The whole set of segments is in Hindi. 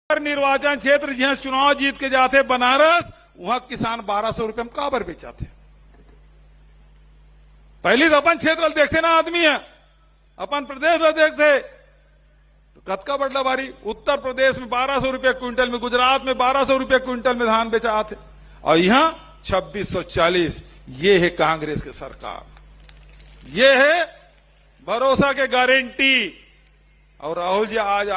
निर्वाचन क्षेत्र जहां चुनाव जीत के जाते बनारस, वहां किसान 1200 रुपए में काबर बेचाते। पहली तो अपन क्षेत्र देखते ना आदमी है, अपन प्रदेश में देखते तो कतका बदला बारी। उत्तर प्रदेश में 1200 रुपए क्विंटल में, गुजरात में 1200 रुपए क्विंटल में धान बेचा थे, और यहां 2640। ये है कांग्रेस की सरकार, ये है भरोसा के गारंटी। और राहुल जी आज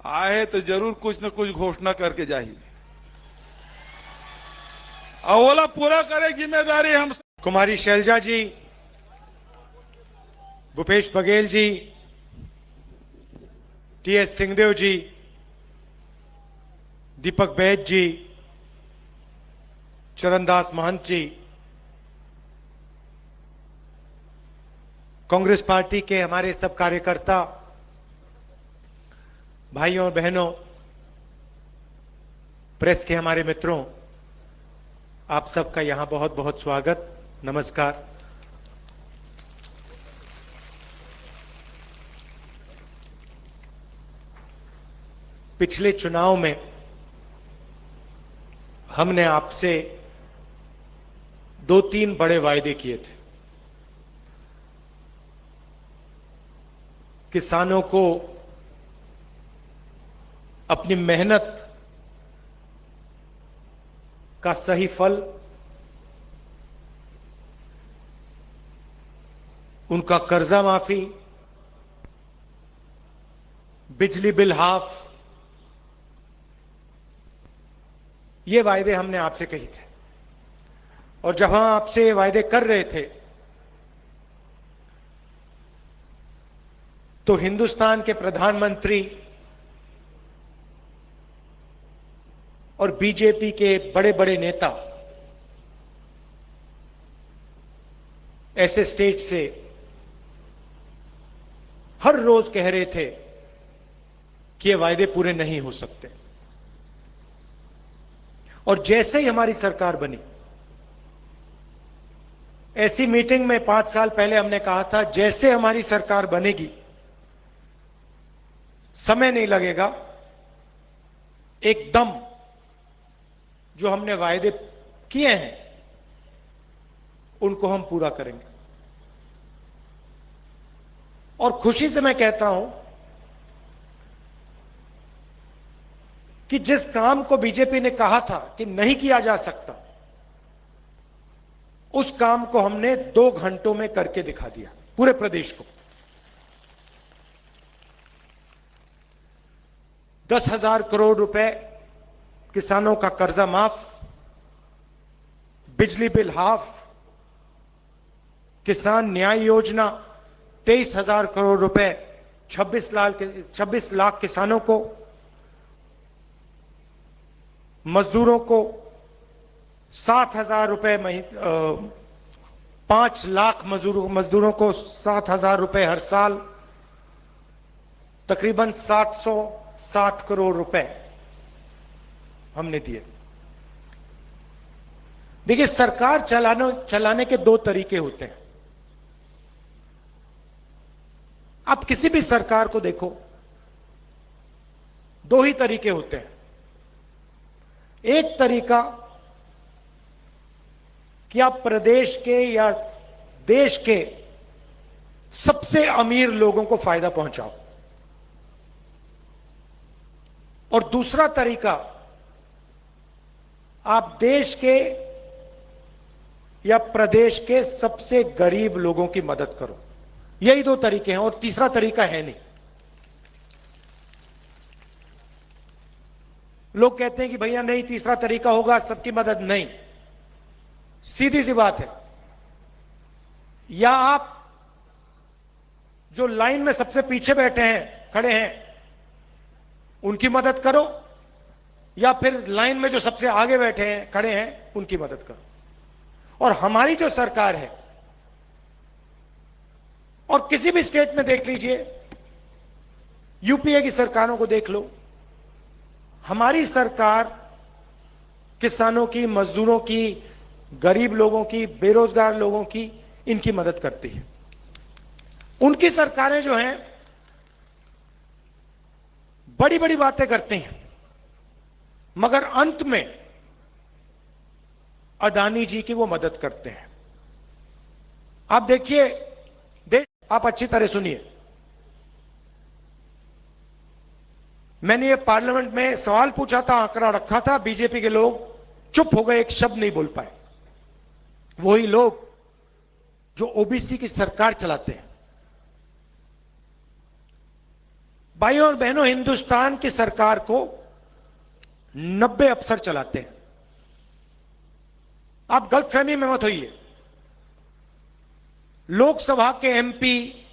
आए तो जरूर कुछ न कुछ घोषणा करके जाइए, और बोला पूरा करे जिम्मेदारी हम। कुमारी शैलजा जी, भूपेश बघेल जी, टीएस सिंहदेव जी, दीपक बैद जी, चरणदास महंत जी, कांग्रेस पार्टी के हमारे सब कार्यकर्ता भाइयों और बहनों, प्रेस के हमारे मित्रों, आप सबका यहां बहुत बहुत स्वागत, नमस्कार। पिछले चुनाव में हमने आपसे 2-3 बड़े वायदे किए थे। किसानों को अपनी मेहनत का सही फल, उनका कर्जा माफी, बिजली बिल हाफ, ये वायदे हमने आपसे कही थे। और जब हम आपसे वायदे कर रहे थे तो हिंदुस्तान के प्रधानमंत्री और बीजेपी के बड़े बड़े नेता ऐसे स्टेज से हर रोज कह रहे थे कि ये वायदे पूरे नहीं हो सकते। और जैसे ही हमारी सरकार बनी, ऐसी मीटिंग में 5 साल पहले हमने कहा था, जैसे हमारी सरकार बनेगी, समय नहीं लगेगा, एकदम जो हमने वायदे किए हैं उनको हम पूरा करेंगे। और खुशी से मैं कहता हूं कि जिस काम को बीजेपी ने कहा था कि नहीं किया जा सकता, उस काम को हमने 2 घंटों में करके दिखा दिया पूरे प्रदेश को। 10,000 करोड़ रुपए किसानों का कर्जा माफ, बिजली बिल हाफ, किसान न्याय योजना, 23,000 करोड़ रुपए 26 लाख किसानों को, मजदूरों को 7,000 रुपए, 5 लाख मजदूरों को 7,000 रुपए हर साल, तकरीबन 760 करोड़ रुपए हमने दिए। देखिए, सरकार चलाने के 2 तरीके होते हैं। आप किसी भी सरकार को देखो, 2 ही तरीके होते हैं। एक तरीका कि आप प्रदेश के या देश के सबसे अमीर लोगों को फायदा पहुंचाओ, और दूसरा तरीका आप देश के या प्रदेश के सबसे गरीब लोगों की मदद करो। यही 2 तरीके हैं, और तीसरा तरीका है नहीं। लोग कहते हैं कि भैया नहीं, तीसरा तरीका होगा सबकी मदद। नहीं, सीधी सी बात है, या आप जो लाइन में सबसे पीछे बैठे हैं, खड़े हैं, उनकी मदद करो, या फिर लाइन में जो सबसे आगे बैठे हैं, खड़े हैं, उनकी मदद करो। और हमारी जो सरकार है, और किसी भी स्टेट में देख लीजिए, यूपीए की सरकारों को देख लो, हमारी सरकार किसानों की, मजदूरों की, गरीब लोगों की, बेरोजगार लोगों की, इनकी मदद करती है। उनकी सरकारें जो हैं बड़ी बड़ी बातें करते हैं, मगर अंत में अदानी जी की वो मदद करते हैं। आप देखिए, आप अच्छी तरह सुनिए। मैंने ये पार्लियामेंट में सवाल पूछा था, आंकड़ा रखा था, बीजेपी के लोग चुप हो गए, एक शब्द नहीं बोल पाए। वही लोग जो ओबीसी की सरकार चलाते हैं। भाइयों और बहनों, हिंदुस्तान की सरकार को 90 अफसर चलाते हैं। आप गलतफहमी में मत होइए। लोकसभा के एमपी,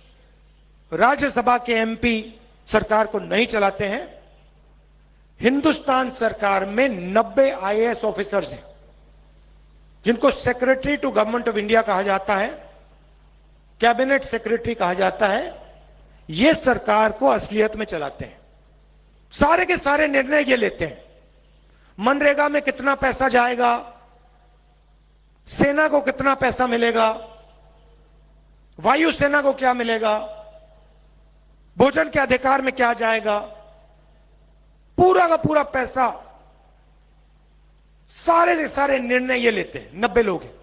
राज्यसभा के एमपी सरकार को नहीं चलाते हैं। हिंदुस्तान सरकार में 90 आईएएस ऑफिसर्स हैं, जिनको secretary to government of India कहा जाता है, कैबिनेट सेक्रेटरी कहा जाता है। ये सरकार को असलियत में चलाते हैं। सारे के सारे निर्णय ये लेते हैं। मनरेगा में कितना पैसा जाएगा, सेना को कितना पैसा मिलेगा, वायुसेना को क्या मिलेगा, भोजन के अधिकार में क्या जाएगा, पूरा का पूरा पैसा, सारे से सारे निर्णय ये लेते हैं। 90 लोग हैं।